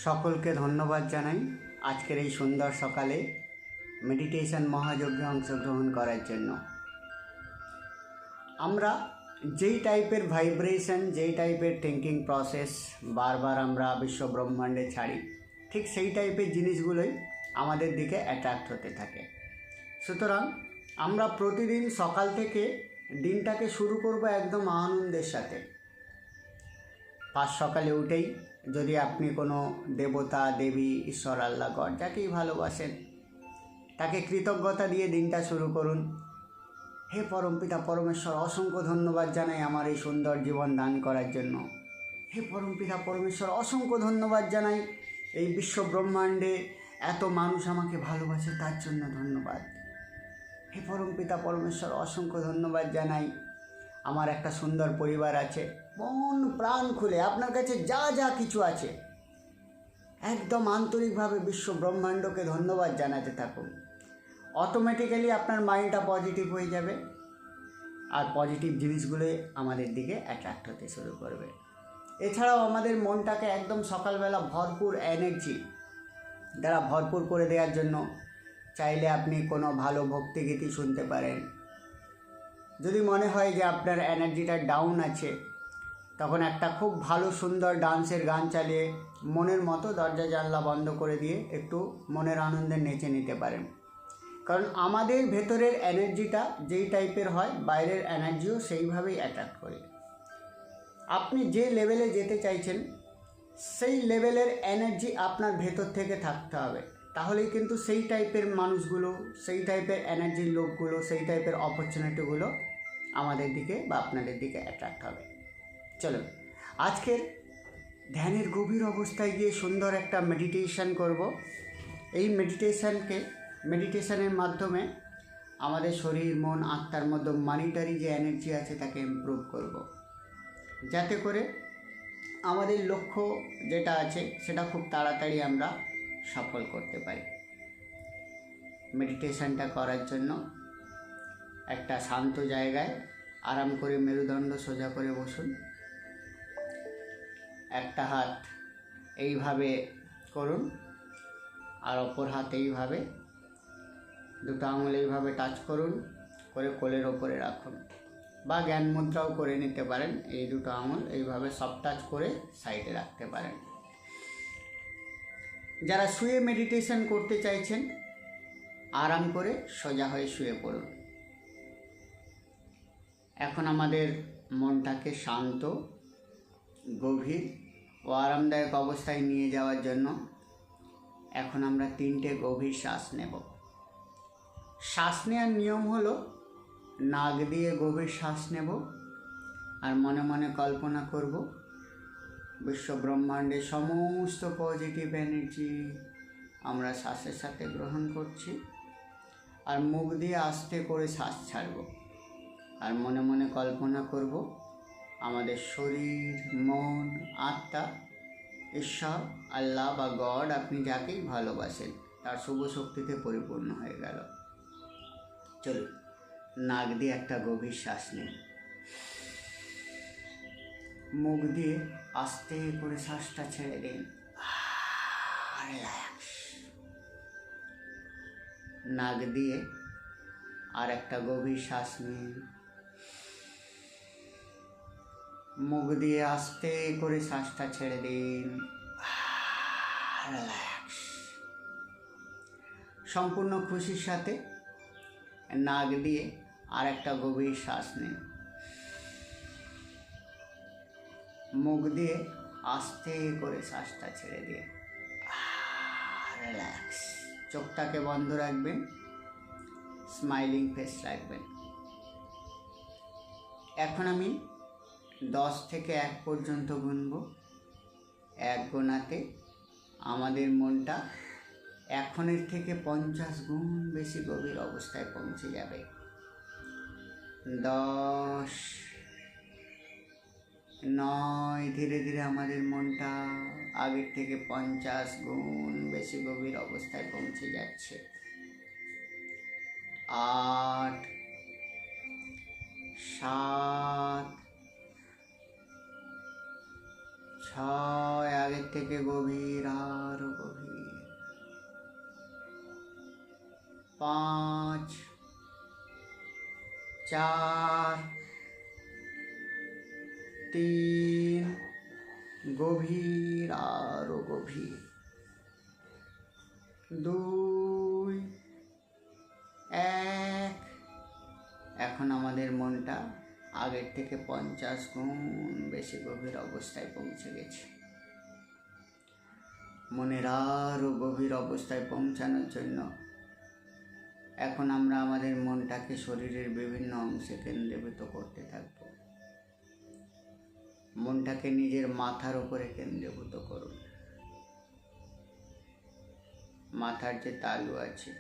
সকলকে ধন্যবাদ জানাই আজকের এই সুন্দর সকালে মেডিটেশন মহাযজ্ঞে অংশগ্রহণ করার জন্য। আমরা যেই টাইপের ভাইব্রেশন, যেই টাইপের থিঙ্কিং প্রসেস বারবার আমরা বিশ্ব ব্রহ্মাণ্ডে ছাড়ি, ঠিক সেই টাইপের জিনিসগুলোই আমাদের দিকে অ্যাট্রাক্ট হতে থাকে। সুতরাং আমরা প্রতিদিন সকাল থেকে দিনটাকে শুরু করব একদম আনন্দের সাথে। সকালে উঠেই যদি আপনি কোনো দেবতা, দেবী, ঈশ্বর, আল্লাহ, গড যাকেই ভালোবাসেন, তাকে কৃতজ্ঞতা দিয়ে দিনটা শুরু করুন। হে পরমপিতা পরমেশ্বর, অসংখ্য ধন্যবাদ জানাই আমার এই সুন্দর জীবন দান করার জন্য। হে পরমপিতা পরমেশ্বর, অসংখ্য ধন্যবাদ জানাই এই বিশ্ব ব্রহ্মাণ্ডে এত মানুষ আমাকে ভালোবাসে তার জন্য ধন্যবাদ। হে পরমপিতা পরমেশ্বর, অসংখ্য ধন্যবাদ জানাই আমার একটা সুন্দর পরিবার আছে। মন প্রাণ খুলে আপনার কাছে যা যা কিছু আছে একদম আন্তরিকভাবে বিশ্ব ব্রহ্মাণ্ডকে ধন্যবাদ জানাতে থাকুন। অটোমেটিক্যালি আপনার মাইন্ডটা পজিটিভ হয়ে যাবে আর পজিটিভ জিনিসগুলোই আমাদের দিকে অ্যাট্রাক্ট হতে শুরু করবে। এছাড়াও আমাদের মনটাকে একদম সকালবেলা ভরপুর এনার্জি দ্বারা ভরপুর করে দেওয়ার জন্য চাইলে আপনি কোনো ভালো ভক্তিগীতি শুনতে পারেন। যদি মনে হয় যে আপনার এনার্জিটা ডাউন আছে, তখন একটা খুব ভালো সুন্দর ডান্সের গান চালিয়ে মনের মতো দরজা জানলা বন্ধ করে দিয়ে একটু মনের আনন্দে নেচে নিতে পারেন। কারণ আমাদের ভেতরের এনার্জিটা যেই টাইপের হয়, বাইরের এনার্জিও সেইভাবেই অ্যাট্রাক্ট করে। আপনি যে লেভেলে যেতে চাইছেন সেই লেভেলের এনার্জি আপনার ভেতর থেকে থাকতে হবে, তাহলেই কিন্তু সেই টাইপের মানুষগুলো, সেই টাইপের এনার্জির লোকগুলো, সেই টাইপের অপরচুনিটিগুলো আমাদের দিকে বা আপনাদের দিকে অ্যাট্রাক্ট হবে। চলো আজকের ধ্যানের গভীর অবস্থায় গিয়ে সুন্দর একটা মেডিটেশন করব। এই মেডিটেশনের মাধ্যমে আমাদের শরীর, মন, আত্মার মধ্যে মনিটারি যে এনার্জি আছে তাকে ইমপ্রুভ করব, যাতে করে আমাদের লক্ষ্য যেটা আছে সেটা খুব তাড়াতাড়ি আমরা সফল করতে পারি। মেডিটেশনটা করার জন্য একটা শান্ত জায়গায় আরাম করে মেরুদণ্ড সোজা করে বসুন। একটা হাত এইভাবে করুন আর অপর হাত এইভাবে, দুটো আঙুল এইভাবে টাচ করুন, করে কোলের ওপরে রাখুন, বা জ্ঞান মুদ্রাও করে নিতে পারেন। এই দুটো আঙুল এইভাবে সব টাচ করে সাইডে রাখতে পারেন। যারা শুয়ে মেডিটেশন করতে চাইছেন আরাম করে সোজা হয়ে শুয়ে পড়ুন। এখন আমাদের মনটাকে শান্ত, গভীর ও আরামদায়ক অবস্থায় নিয়ে যাওয়ার জন্য এখন আমরা 3টে গভীর শ্বাস নেব। শ্বাস নেওয়ার নিয়ম হলো নাক দিয়ে গভীর শ্বাস নেব আর মনে মনে কল্পনা করব বিশ্ব ব্রহ্মাণ্ডের সমস্ত পজিটিভ এনার্জি আমরা শ্বাসের সাথে গ্রহণ করছি, আর মুখ দিয়ে আস্তে করে শ্বাস ছাড়ব। আর মনে মনে কল্পনা করব আমাদের শরীর, মন, আত্মা, ঈশ্বর, আল্লাহ বা গড, আপনি যাকেই ভালোবাসেন, তার শুভ শক্তিতে পরিপূর্ণ হয়ে গেল। চলুন নাক দিয়ে একটা গভীর শ্বাস নিন, মুখ দিয়ে আস্তে করে শ্বাসটা ছেড়ে দিন। রিল্যাক্স। নাক দিয়ে আর একটা গভীর শ্বাস নিন, মুখ দিয়ে আস্তে করে শ্বাসটা ছেড়ে দিন। রিল্যাক্স। সম্পূর্ণ খুশির সাথে নাক দিয়ে আর একটা গভীর শ্বাস নিন, মুখ দিয়ে আস্তে করে শ্বাসটা ছেড়ে দিন। রিল্যাক্স। চোখটাকে বন্ধ রাখবেন, স্মাইলিং ফেস রাখবেন। এখন আমি 10 থেকে 1 পর্যন্ত গুনব। 1 গোনাতে আমাদের মনটা এখনের থেকে 50 গুণ বেশি গভীর অবস্থায় পৌঁছে যাবে। 10, 9, ধীরে ধীরে আমাদের মনটা আগের থেকে 50 গুণ বেশি গভীর অবস্থায় পৌঁছে যাচ্ছে। 8, 7, 6, ছয়, আগের থেকে গভীর, আরো গভীর। 5, 4, 3, গভীর, আরো গভীর। 2, 1। এখন আমাদের মনটা আগের থেকে 50 গুণ বেশি গভীর অবস্থায় পৌঁছে গেছে। মনের আরও গভীর অবস্থায় পৌঁছানোর জন্য এখন আমরা আমাদের মনটাকে শরীরের বিভিন্ন অংশে কেন্দ্রীভূত করতে থাকব। মনটাকে নিজের মাথার উপরে কেন্দ্রীভূত করুন। মাথার যে তালু আছে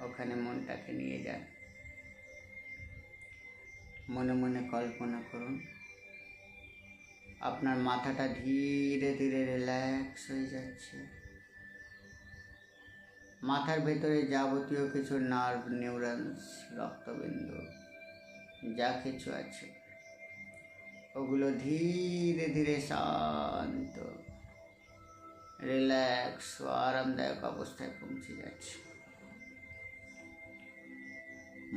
ওখানে মনটাকে নিয়ে যান। মনে মনে কল্পনা করুন আপনার মাথাটা ধীরে ধীরে রিল্যাক্স হয়ে যাচ্ছে। মাথার ভেতরে যাবতীয় কিছু নার্ভ, নিউরনস, রক্তবিন্দু যা কিছু আছে ওগুলো ধীরে ধীরে শান্ত, রিল্যাক্স ও আরামদায়ক অবস্থায় পৌঁছে যাচ্ছে।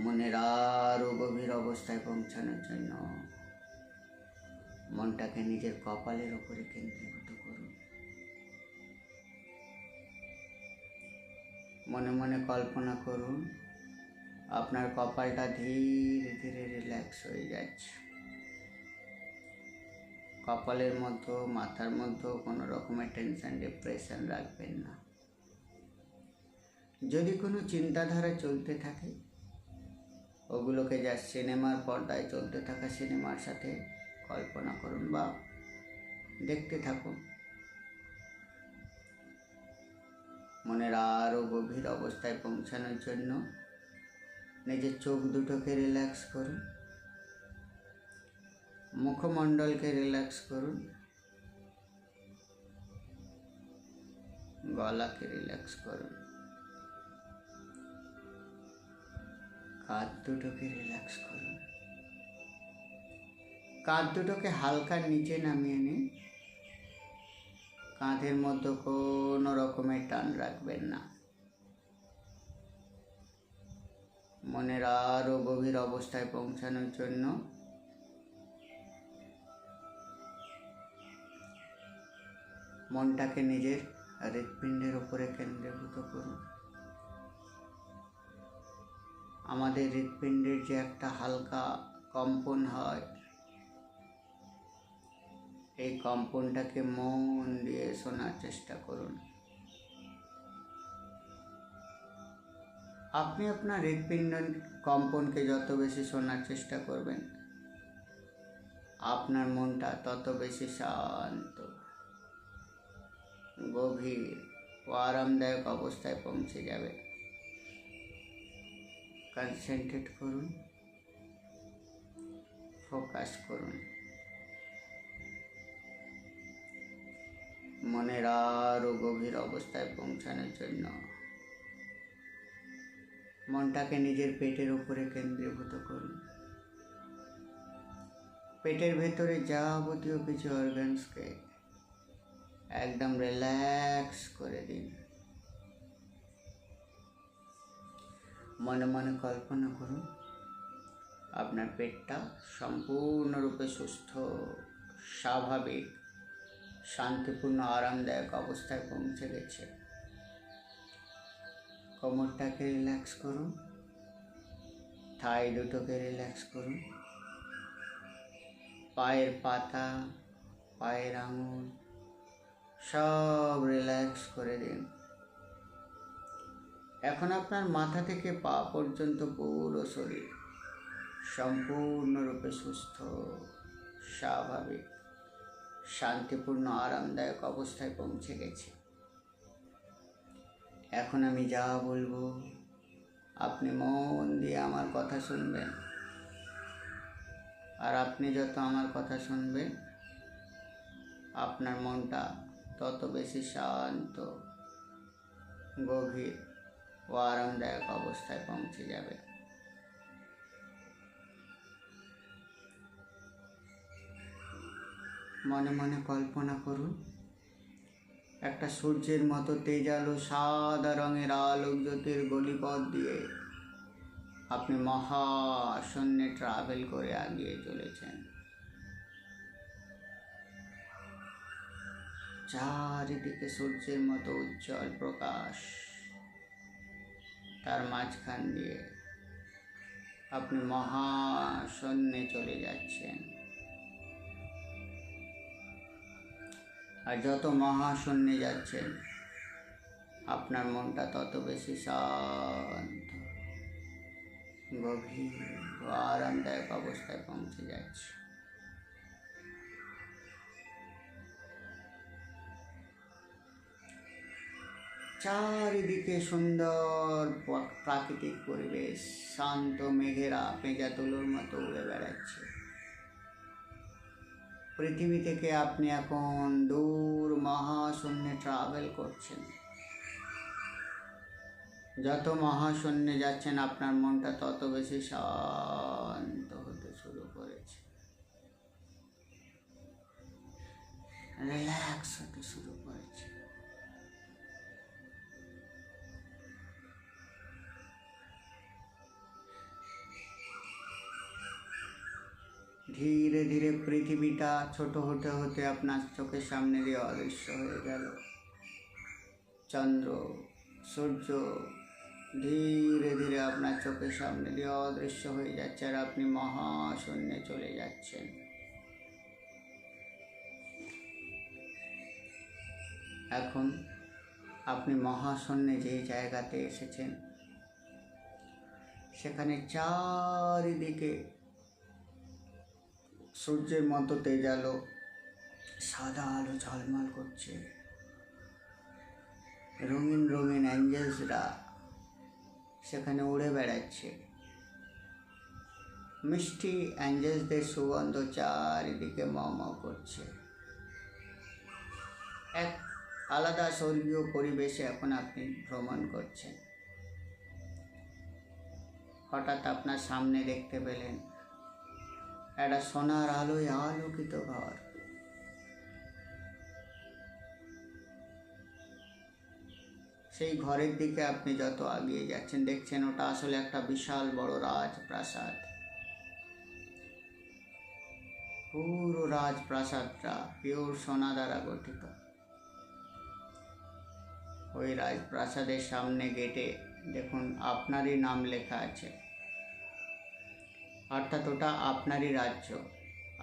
মনের আরও গভীর অবস্থায় পৌঁছানোর জন্য মনটাকে নিজের কপালের ওপরে কেন্দ্রীভূত করুন। মনে মনে কল্পনা করুন আপনার কপালটা ধীরে ধীরে রিল্যাক্স হয়ে যাচ্ছে। কপালের মধ্যে, মাথার মধ্যে কোনো রকমের টেনশন, ডিপ্রেশন রাখবেন না। যদি কোনো চিন্তাধারা চলতে থাকে ওগুলোকে যা সিনেমার পর্দায় চলতে থাকা সিনেমার সাথে কল্পনা করুন বা দেখতে থাকুন। মনের আরও গভীর অবস্থায় পৌঁছানোর জন্য নিজের চোখ দুটোকে রিল্যাক্স করুন, মুখমণ্ডলকে রিল্যাক্স করুন, গলাকে রিল্যাক্স করুন, কাঁধ দুটোকে রিল্যাক্স করুন। কাঁধ দুটোকে হালকা নিচে নামিয়ে নিন। কাঁধের মধ্যে কোনো রকমের টান রাখবেন না। মনের আরও গভীর অবস্থায় পৌঁছানোর জন্য মনটাকে নিজের হৃৎপিণ্ডের উপরে কেন্দ্রীভূত করুন। আমাদের হৃৎপিণ্ডের যে একটা হালকা কম্পন হয়, এই কম্পনটাকে মন দিয়ে শোনার চেষ্টা করুন। আপনি আপনার হৃৎপিণ্ডের কম্পনকে যত বেশি শোনার চেষ্টা করবেন আপনার মনটা তত বেশি শান্ত, গভীর ও আরামদায়ক অবস্থায় পৌঁছে যাবে। কনসেন্ট্রেট করুন, ফোকাস করুন। মনের আরও গভীর অবস্থায় পৌঁছানোর জন্য মনটাকে নিজের পেটের উপরে কেন্দ্রীভূত করুন। পেটের ভেতরে যাবতীয় কিছু অর্গানসকে একদম রিল্যাক্স করে দিন। মনে মনে কল্পনা করুন আপনার পেটটা সম্পূর্ণরূপে সুস্থ, স্বাভাবিক, শান্তিপূর্ণ, আরামদায়ক অবস্থায় পৌঁছে গেছে। কোমরটাকে রিল্যাক্স করুন, থাই দুটোকে রিল্যাক্স করুন, পায়ের পাতা, পায়ের আঙুল সব রিল্যাক্স করে দিন। এখন আপনার মাথা থেকে পা পর্যন্ত পুরো শরীর সম্পূর্ণরূপে সুস্থ, স্বাভাবিক, শান্তিপূর্ণ, আরামদায়ক অবস্থায় পৌঁছে গেছে। এখন আমি যা বলবো আপনি মন দিয়ে আমার কথা শুনবেন, আর আপনি যত আমার কথা শুনবেন আপনার মনটা তত বেশি শান্ত, গভীর ও আরামদায়ক অবস্থায় পৌঁছে যাবে। মনে মনে কল্পনা করুন একটা সূর্যের মতো তেজালো সাদা রঙের আলোক জ্যোতির গলিপথ দিয়ে আপনি মহাশূন্যে ট্রাভেল করে এগিয়ে চলেছেন। চারিদিকে সূর্যের মতো উজ্জ্বল প্রকাশ, তার মাঝখান দিয়ে আপনি মহাশূন্যে চলে যাচ্ছেন। আর যত মহাশূন্যে যাচ্ছেন আপনার মনটা তত বেশি শান্ত, গভীর ও আরামদায়ক অবস্থায় পৌঁছে যাচ্ছে। চারিদিকে সুন্দর প্রাকৃতিক পরিবেশ, শান্ত মেঘেরা পেঁজা তুলোর মতো উড়ে বেড়াচ্ছে। পৃথিবী থেকে আপনি এখন দূর মহাশূন্যে ট্রাভেল করছেন। যত মহাশূন্যে যাচ্ছেন আপনার মনটা তত বেশি শান্ত হতে শুরু করেছে, রিল্যাক্স হতে শুরু করেছে। ধীরে ধীরে পৃথিবীটা ছোট হতে হতে আপনার চোখের সামনে দিয়ে অদৃশ্য হয়ে গেল। চন্দ্র, সূর্য ধীরে ধীরে আপনার চোখের সামনে দিয়ে অদৃশ্য হয়ে যাচ্ছে, আর আপনি মহাশূন্যে চলে যাচ্ছেন। এখন আপনি মহাশূন্যে যে জায়গাতে এসেছেন সেখানে চারিদিকে সূর্যের মতো তেজালো সাদা আলো ঝলমল করছে। রঙিন রঙিন অ্যাঞ্জেলসরা সেখানে উড়ে বেড়াচ্ছে। মিষ্টি অ্যাঞ্জেলসদের সুগন্ধ চারিদিকে ম করছে। এক আলাদা স্বর্গীয় পরিবেশে এখন আপনি ভ্রমণ করছেন। হঠাৎ আপনার সামনে দেখতে পেলেন একটা সোনার আলোয় আলোকিত ঘর। সেই ঘরের দিকে আপনি যত এগিয়ে যাচ্ছেন দেখছেন ওটা আসলে একটা বিশাল বড় রাজপ্রাসাদ। পুরো রাজপ্রাসাদটা পিওর সোনা দ্বারা গঠিত। ওই রাজপ্রাসাদের সামনে গেটে দেখুন আপনারই নাম লেখা আছে, অর্থাৎ ওটা আপনারই রাজ্য,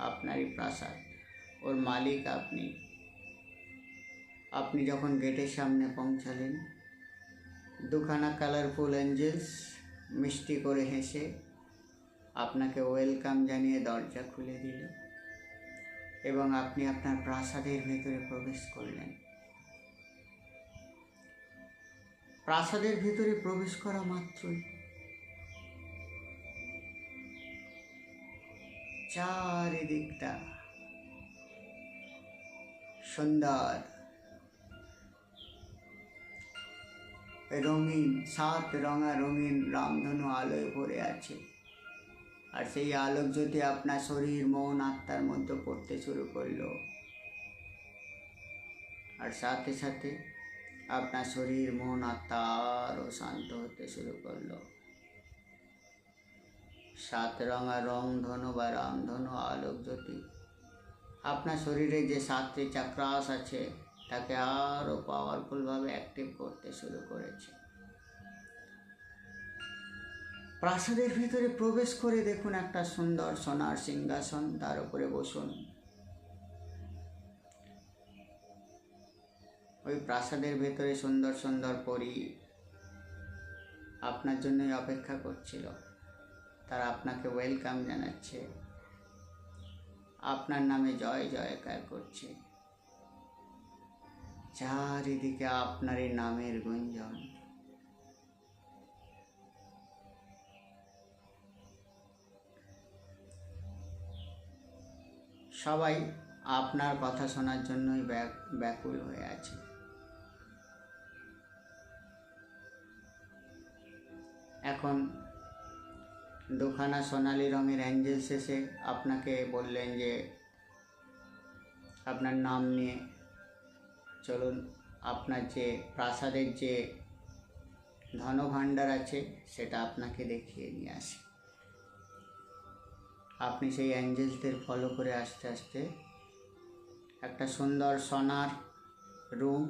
আপনারই প্রাসাদ, ওর মালিক আপনি। আপনি যখন গেটের সামনে পৌঁছালেন, দুখানা কালারফুল অ্যাঞ্জেলস মিষ্টি করে হেসে আপনাকে ওয়েলকাম জানিয়ে দরজা খুলে দিল এবং আপনি আপনার প্রাসাদের ভেতরে প্রবেশ করলেন। প্রাসাদের ভেতরে প্রবেশ করা মাত্রই চারিদিকটা সুন্দর রঙিন, সাত রঙিন রামধনু আলোয় ভরে আছে। আর সেই আলোক যদি আপনার শরীর মন আত্মার মধ্যে পড়তে শুরু করলো, আর সাথে সাথে আপনার শরীর মন আত্মা আরও শান্ত হতে শুরু করলো। সাত রঙা রংধনু বা রামধনু আলোক জ্যোতি আপনার শরীরে যে সাতটি চাক্রাস আছে তাকে আরও পাওয়ারফুলভাবে অ্যাক্টিভ করতে শুরু করেছে। প্রাসাদের ভিতরে প্রবেশ করে দেখুন একটা সুন্দর সোনার সিংহাসন, তার উপরে বসুন। ওই প্রাসাদের ভেতরে সুন্দর সুন্দর পরী আপনার জন্যই অপেক্ষা করছিল। তারা আপনাকে ওয়েলকাম জানাচ্ছে, আপনার নামে জয় জয়কার করছে। চারিদিকে আপনারই নামের গুঞ্জন। সবাই আপনার কথা শোনার জন্যই ব্যাকুল হয়ে আছে। এখন দুখানা সোনালি রঙের অ্যাঞ্জেলস এসে আপনাকে বললেন যে আপনার নাম নিয়ে চলুন আপনার যে প্রাসাদের যে ধনভাণ্ডার আছে সেটা আপনাকে দেখিয়ে নিয়ে আসি। আপনি সেই অ্যাঞ্জেলসদের ফলো করে আস্তে আস্তে একটা সুন্দর সোনার রুম,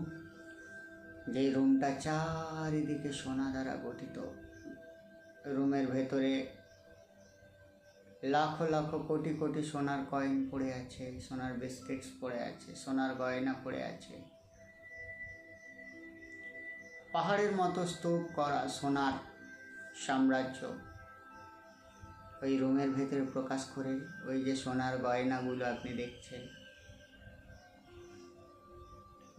যেই রুমটা চারিদিকে সোনা দ্বারা গঠিত, রুমের ভেতরে লাখো লাখো কোটি কোটি সোনার কয়েন পড়ে আছে, সোনার বিস্কিটস পড়ে আছে, সোনার গয়না পড়ে আছে, পাহাড়ের মতো স্তূপ করা সোনার সাম্রাজ্য ওই রুমের ভেতরে প্রকাশ করে। ওই যে সোনার গয়নাগুলো আপনি দেখছেন,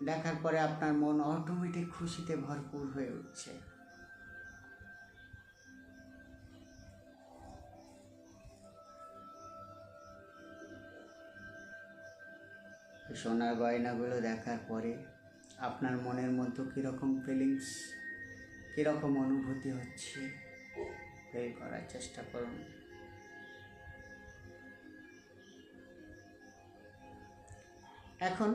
দেখার পরে আপনার মন অটোমেটিক খুশিতে ভরপুর হয়ে উঠছে। সোনার গয়নাগুলো দেখার পরে আপনার মনের মধ্যে কীরকম ফিলিংস, কীরকম অনুভূতি হচ্ছে ফিল করার চেষ্টা করুন। এখন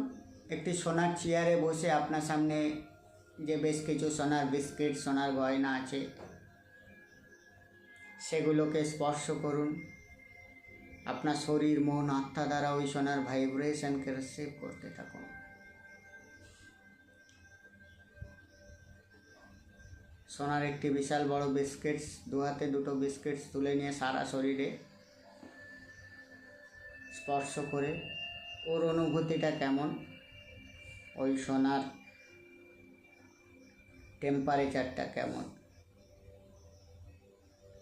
একটি সোনার চেয়ারে বসে আপনার সামনে যে বেশ কিছু সোনার বিস্কিট, সোনার গয়না আছে, সেগুলোকে স্পর্শ করুন। আপনার শরীর, মন, আত্মা দ্বারা ওই সোনার ভাইব্রেশনকে রিসিভ করতে থাকুন। সোনার একটি বিশাল বড় বিস্কিটস, দু হাতে দুটো বিস্কিটস তুলে নিয়ে সারা শরীরে স্পর্শ করে ওর অনুভূতিটা কেমন, ওই সোনার টেম্পারেচারটা কেমন,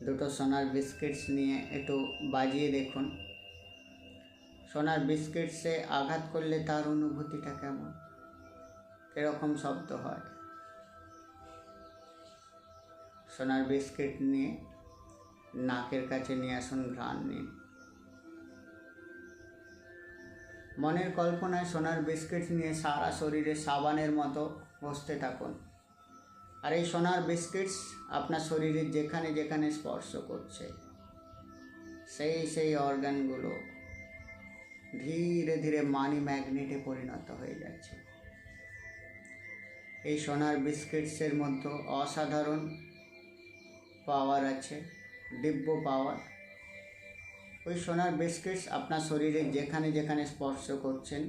দুটো সোনার বিস্কিটস নিয়ে একটু বাজিয়ে দেখুন। সোনার বিস্কিটসে আঘাত করলে তার অনুভূতিটা কেমন, এরকম শব্দ হয়। সোনার বিস্কিট নিয়ে নাকের কাছে নিয়ে আসুন, ঘ্রাণ নিন। মনের কল্পনায় সোনার বিস্কিট নিয়ে সারা শরীরে সাবানের মতো ঘষতে থাকুন। আর এই সোনার বিস্কিটস আপনার শরীরের যেখানে যেখানে স্পর্শ করছে সেই অর্গানগুলো ধীরে ধীরে মানি ম্যাগনেটে পরিণত হয়ে যাচ্ছে। এই সোনার বিস্কিটসের মধ্যে অসাধারণ পাওয়ার আছে, দিব্য পাওয়ার। ওই সোনার বিস্কিটস আপনার শরীরে যেখানে যেখানে স্পর্শ করছেন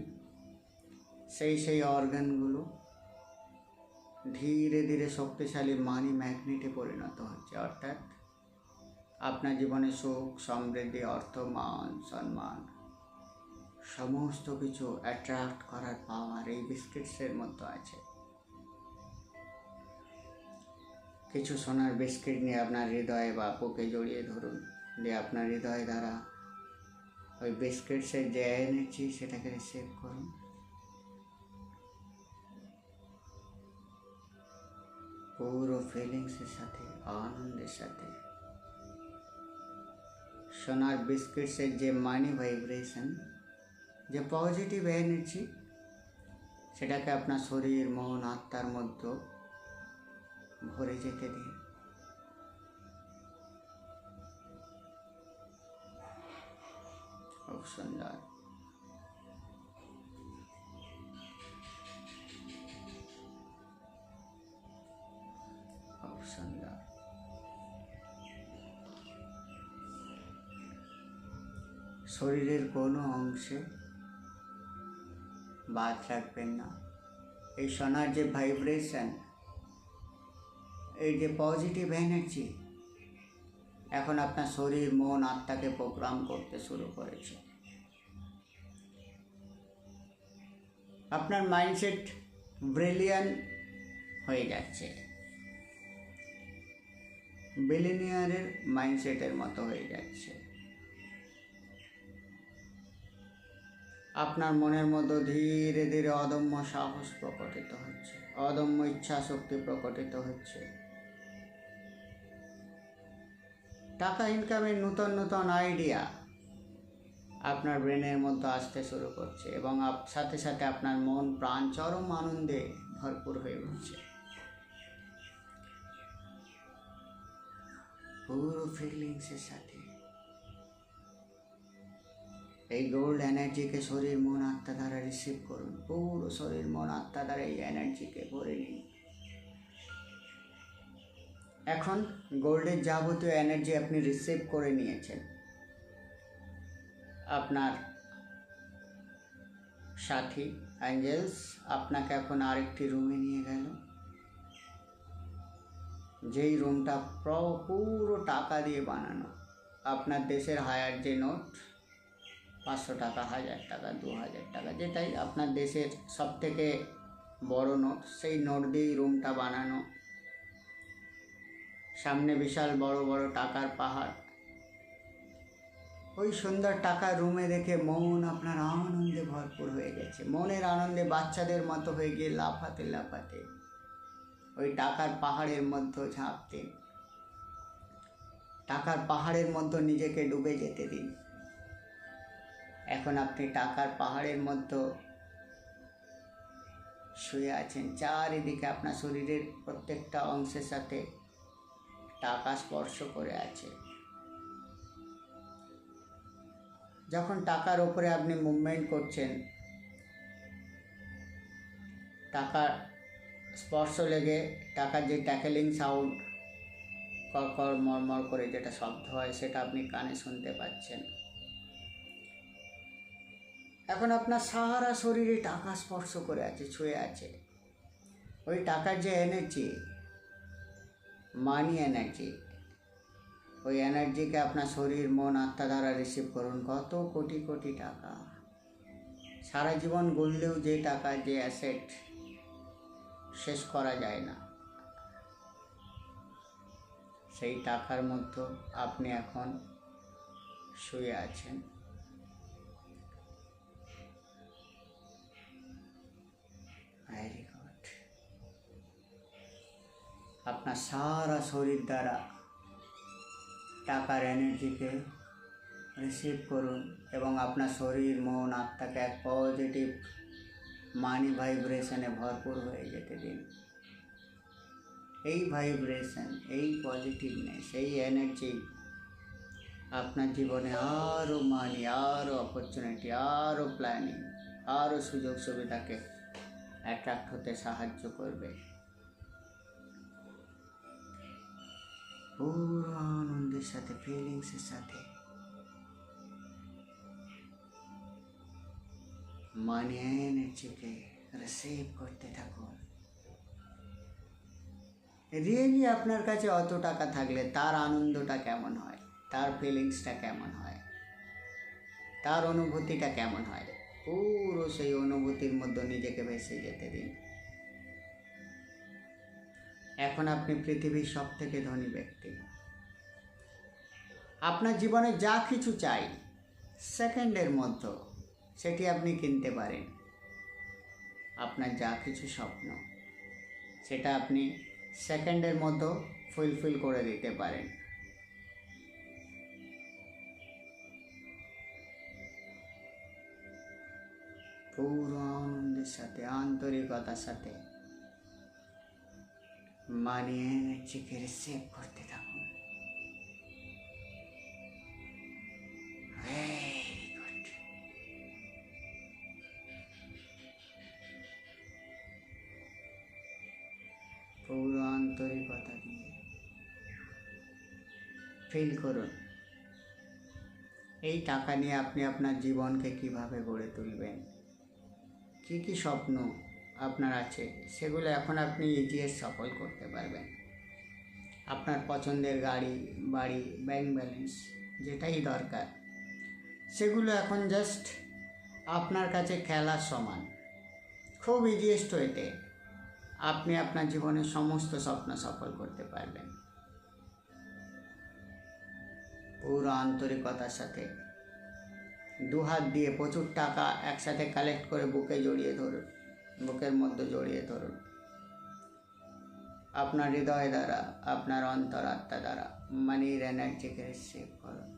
সেই অর্গানগুলো ধীরে ধীরে শক্তিশালী মানি ম্যাগনেটে পরিণত হচ্ছে। অর্থাৎ আপনার জীবনে সুখ, সমৃদ্ধি, অর্থ, মান, সম্মান সমস্ত কিছু অ্যাট্রাক্ট করার পাওয়ার এই বিস্কিটসের মধ্যে আছে। কিছু সোনার বিস্কিট নিয়ে আপনার হৃদয়ে বা বুকে জড়িয়ে ধরুন, দিয়ে আপনার হৃদয় দ্বারা ওই বিস্কিটসের যে এনার্জি সেটাকে রিসিভ করুন। পুরো ফিলিংসের সাথে, আনন্দের সাথে সোনার বিস্কিটসের যে মানি ভাইব্রেশন, যে পজিটিভ এনার্জি, সেটাকে আপনার শরীর, মন, আত্মার মধ্যে ভরে যেতে দিন। খুব সুন্দর। খুব সুন্দর। শরীরের কোনো অংশে বাদ রাখবেন না। এই সোনার যে ভাইব্রেশন, এই যে পজিটিভ এনার্জি এখন আপনার শরীর, মন, আত্মাকে প্রোগ্রাম করতে শুরু করেছে। আপনার মাইন্ডসেট ব্রিলিয়ান্ট হয়ে যাচ্ছে, বিলিনিয়ারের মাইন্ডসেটের মতো হয়ে যাচ্ছে। আপনার মনের মধ্যে ধীরে ধীরে অদম্য সাহস প্রকটিত হচ্ছে, অদম্য ইচ্ছা শক্তি প্রকটিত হচ্ছে। টাকা ইনকামের নূতন নূতন আইডিয়া আপনার ব্রেনের মধ্যে আসতে শুরু করছে এবং সাথে সাথে আপনার মন প্রাণ চরম আনন্দে ভরপুর হয়ে উঠছে। পুরো ফিলিংসের সাথে এই গোল্ড এনার্জিকে শরীর মন আত্মা দ্বারা রিসিভ করুন। পুরো শরীর মন আত্মা দ্বারা এই এনার্জিকে ভরে নিন। এখন গোল্ডের যাবতীয় এনার্জি আপনি রিসিভ করে নিয়েছেন। আপনার সাথী অ্যাঞ্জেলস আপনাকে এখন আরেকটি রুমে নিয়ে গেল, যেই রুমটা পুরো টাকা দিয়ে বানানো। আপনার দেশের হায়ার যে নোট, 500 টাকা, 1000 টাকা, 2000 টাকা, যেটাই আপনার দেশের সব থেকে বড় নোট, সেই নোট দিয়েই রুমটা বানানো। সামনে বিশাল বড় বড় টাকার পাহাড়। ওই সুন্দর টাকার রুমে দেখে মন আপনার আনন্দে ভরপুর হয়ে গেছে। মনের আনন্দে বাচ্চাদের মতো হয়ে গিয়ে লাফাতে লাফাতে ওই টাকার পাহাড়ের মধ্যে ঝাঁপ দিন। টাকার পাহাড়ের মধ্যে নিজেকে ডুবে যেতে দিন। এখন আপনি টাকার পাহাড়ের মধ্যে শুয়ে আছেন। চারিদিকে আপনার শরীরের প্রত্যেকটা অংশের সাথে টাকা স্পর্শ করে আছে। যখন টাকার ওপরে আপনি মুভমেন্ট করছেন, টাকার স্পর্শ লেগে টাকার যে ট্যাকেলিং সাউন্ড, কড়কড় মরমর করে যেটা শব্দ হয়, সেটা আপনি কানে শুনতে পাচ্ছেন। এখন আপনার সারা শরীরে টাকা স্পর্শ করে আছে, ছুঁয়ে আছে। ওই টাকার যে এনার্জি, মানি এনার্জি, ওই এনার্জিকে আপনার শরীর মন আত্মা দ্বারা রিসিভ করুন। কত কোটি কোটি টাকা, সারা জীবন গুনলেও যে টাকা, যে অ্যাসেট শেষ করা যায় না, সেই টাকার মধ্যে আপনি এখন শুয়ে আছেন। Very good. আপনার সারা শরীর দ্বারা টাকার এনার্জিকে রিসিভ করুন এবং আপনার শরীর মন আত্মাকে এক পজিটিভ মানি ভাইব্রেশনে ভরপুর হয়ে যেতে দিন। এই ভাইব্রেশন, এই পজিটিভনেস, এই এনার্জি আপনার জীবনে আরও মানি, আরও অপরচুনিটি, আরও প্ল্যানিং, আরও সুযোগ সুবিধাকে অ্যাট্রাক্ট হতে সাহায্য করবে। পুরো আনন্দের সাথে, ফিলিংসের সাথে মানি এনার্জিকে রিসিভ করতে থাকুন। রিয়েলি আপনার কাছে অত টাকা থাকলে তার আনন্দটা কেমন হয়, তার ফিলিংসটা কেমন হয়, তার অনুভূতিটা কেমন হয়, পুরো সেই অনুভূতির মধ্যে নিজেকে ভেসে যেতে দিন। এখন আপনি পৃথিবীর সব থেকে ধনী ব্যক্তি। আপনার জীবনে যা কিছু চাই সেকেন্ডের মধ্যে সেটি আপনি কিনতে পারেন। আপনার যা কিছু স্বপ্ন সেটা আপনি সেকেন্ডের মধ্যে ফুলফিল করে দিতে পারেন। পুরো আনন্দের সাথে, আন্তরিকতার সাথে মানি এনার্জিকে রিসিভ করতে থাকুন। Very good. পুরো আন্তরিকতা দিয়ে ফিল করুন এই টাকা নিয়ে আপনি আপনার জীবনকে কিভাবে গড়ে তুলবেন। কী কী স্বপ্ন আপনার আছে সেগুলো এখন আপনি ইজিয়েস্ট সফল করতে পারবেন। আপনার পছন্দের গাড়ি, বাড়ি, ব্যাংক ব্যালেন্স, যেটাই দরকার সেগুলো এখন জাস্ট আপনার কাছে খেলার সমান। খুব ইজিয়েস্ট ওয়েতে আপনি আপনার জীবনের সমস্ত স্বপ্ন সফল করতে পারবেন। পুরো আন্তরিকতার সাথে দুহাত দিয়ে প্রচুর টাকা একসাথে কালেক্ট করে বুকে জড়িয়ে ধরুন, বুকের মধ্যে জড়িয়ে ধরুন। আপনার হৃদয় দ্বারা, আপনার অন্তরাত্মা দ্বারা মানির এনার্জিকে রিসিভ করুন।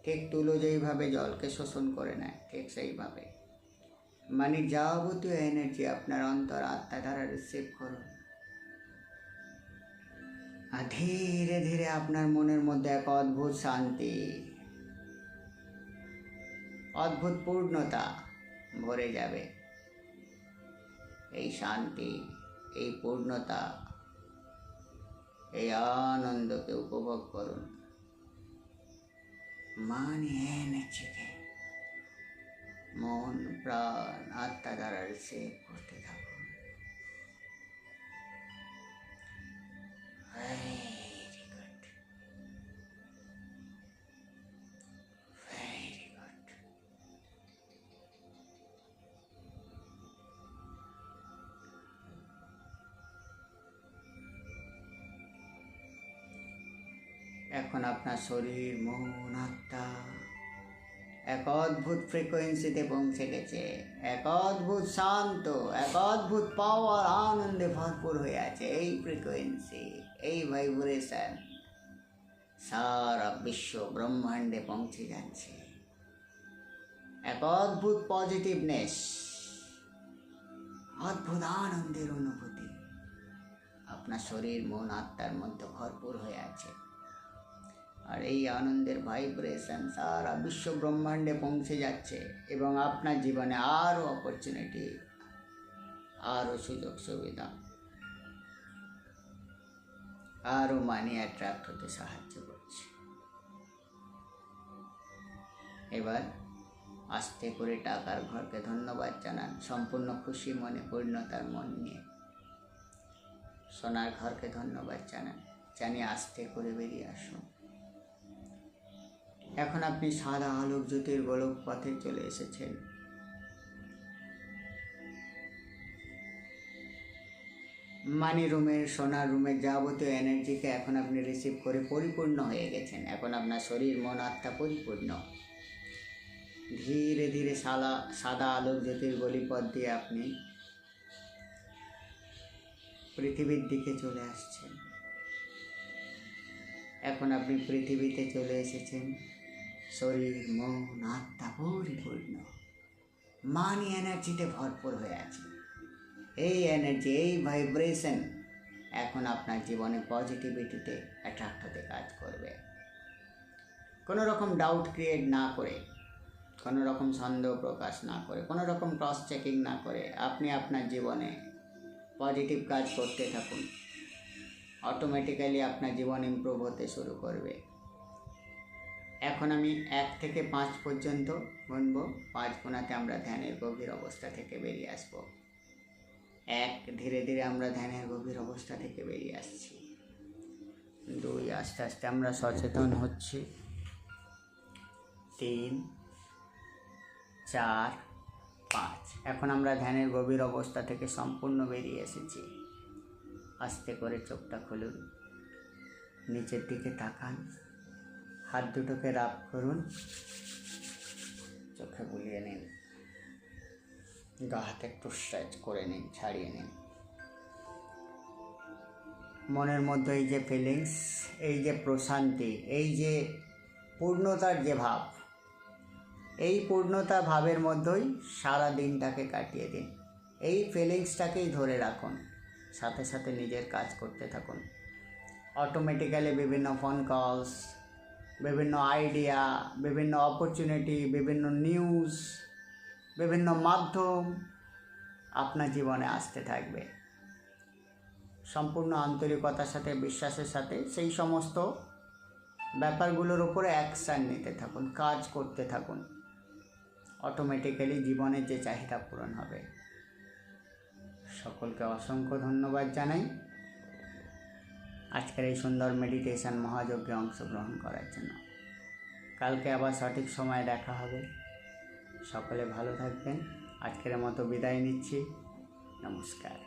ঠিক তুলো যেইভাবে জলকে শোষণ করে নেয়, ঠিক সেইভাবে মানির যাবতীয় এনার্জি আপনার অন্তরাত্মা দ্বারা রিসিভ করুন। আর ধীরে ধীরে আপনার মনের মধ্যে এক অদ্ভুত শান্তি, অদ্ভুত পূর্ণতা ভরে যাবে। এই শান্তি, এই পূর্ণতা, এই আনন্দকে উপভোগ করুন। মানিয়ে নিচ্ছে মন প্রাণ আত্মা দ্বারা রিসিভ করতে থাকুন। Very good, very good. এখন আপনার শরীর, মন, আত্মা এক অদ্ভুত ফ্রিকোয়েন্সিতে পৌঁছে গেছে। এক অদ্ভুত শান্ত, এক অদ্ভুত পাওয়ার, আনন্দে ভরপুর হয়ে আছে। এই ফ্রিকোয়েন্সি, এই ভাইব্রেশন সারা বিশ্ব ব্রহ্মাণ্ডে পৌঁছে যাচ্ছে। এক অদ্ভুত পজিটিভনেস, অদ্ভুত আনন্দের অনুভূতি আপনার শরীর, মন, আত্মার মধ্যে ভরপুর হয়ে আছে। আর এই আনন্দের ভাইব্রেশন সারা বিশ্ব ব্রহ্মাণ্ডে পৌঁছে যাচ্ছে এবং আপনার জীবনে আরও অপরচুনিটি, আরও সুযোগ সুবিধা, আরও মানি অ্যাট্রাক্ট হতে সাহায্য করছে। এবার আস্তে করে টাকার ঘরকে ধন্যবাদ জানান, সম্পূর্ণ খুশি মনে, পূর্ণতার মন নিয়ে। সোনার ঘরকে ধন্যবাদ জানিয়ে আস্তে করে বেরিয়ে আসুন। এখন আপনি সাদা আলোক জ্যোতির গোলক পথে চলে এসেছেন। মানি রুমের, সোনার রুমের যাবতীয় এনার্জিকে এখন আপনি রিসিভ করে পরিপূর্ণ হয়ে গেছেন। এখন আপনার শরীর, মন, আত্মা পরিপূর্ণ। ধীরে ধীরে সাদা আলোক জ্যোতির গলিপথ দিয়ে আপনি পৃথিবীর দিকে চলে আসছেন। এখন আপনি পৃথিবীতে চলে এসেছেন। শরীর, মন, আত্মা পরিপূর্ণ, মানি এনার্জিতে ভরপুর হয়ে আছে। এই এনার্জি, এই ভাইব্রেশন এখন আপনার জীবনে পজিটিভিটিতে অ্যাট্রাক্ট হতে কাজ করবে। কোনো রকম ডাউট ক্রিয়েট না করে, কোনো রকম সন্দেহ প্রকাশ না করে, কোনো রকম ক্রস চেকিং না করে আপনি আপনার জীবনে পজিটিভ কাজ করতে থাকুন। অটোমেটিক্যালি আপনার জীবন ইমপ্রুভ হতে শুরু করবে। এখন আমি 1 থেকে 5 পর্যন্ত গুনব। 5 গোনাতে আমরা ধ্যানের গভীর অবস্থা থেকে বেরিয়ে আসব। 1, ধীরে ধীরে আমরা ধ্যানের গভীর অবস্থা থেকে বেরিয়ে আসছি। 2, আস্তে আস্তে আমরা সচেতন হচ্ছি। 3, 4, 5। এখন আমরা ধ্যানের গভীর অবস্থা থেকে সম্পূর্ণ বেরিয়ে এসেছি। আস্তে করে চোখটা খুলুন, নিচের দিকে তাকান, হাত দুটোকে রাব করুন, চোখে বুলিয়ে নিন, গা হাতে একটু স্ট্রেচ করে নিন, ছাড়িয়ে নিন। মনের মধ্যে এই যে ফিলিংস, এই যে প্রশান্তি, এই যে পূর্ণতার যে ভাব, এই পূর্ণতা ভাবের মধ্যেই সারা দিনটাকে কাটিয়ে দিন। এই ফিলিংসটাকেই ধরে রাখুন, সাথে সাথে নিজের কাজ করতে থাকুন। অটোমেটিক্যালি বিভিন্ন ফোন কলস, বিভিন্ন আইডিয়া, বিভিন্ন অপরচুনিটি, বিভিন্ন নিউজ, বিভিন্ন মাধ্যম আপনার জীবনে আসতে থাকবে। সম্পূর্ণ আন্তরিকতার সাথে, বিশ্বাসের সাথে সেই সমস্ত ব্যাপারগুলোর উপরে অ্যাকশান নিতে থাকুন, কাজ করতে থাকুন। অটোমেটিক্যালি জীবনের যে চাহিদা পূরণ হবে। সকলকে অসংখ্য ধন্যবাদ জানাই আজকের এই সুন্দর মেডিটেশন মহাযজ্ঞে অংশগ্রহণ করার জন্য। কালকে আবার সঠিক সময়ে দেখা হবে। সকলে ভালো থাকবেন। আজকের মতো বিদায় নিচ্ছি। নমস্কার।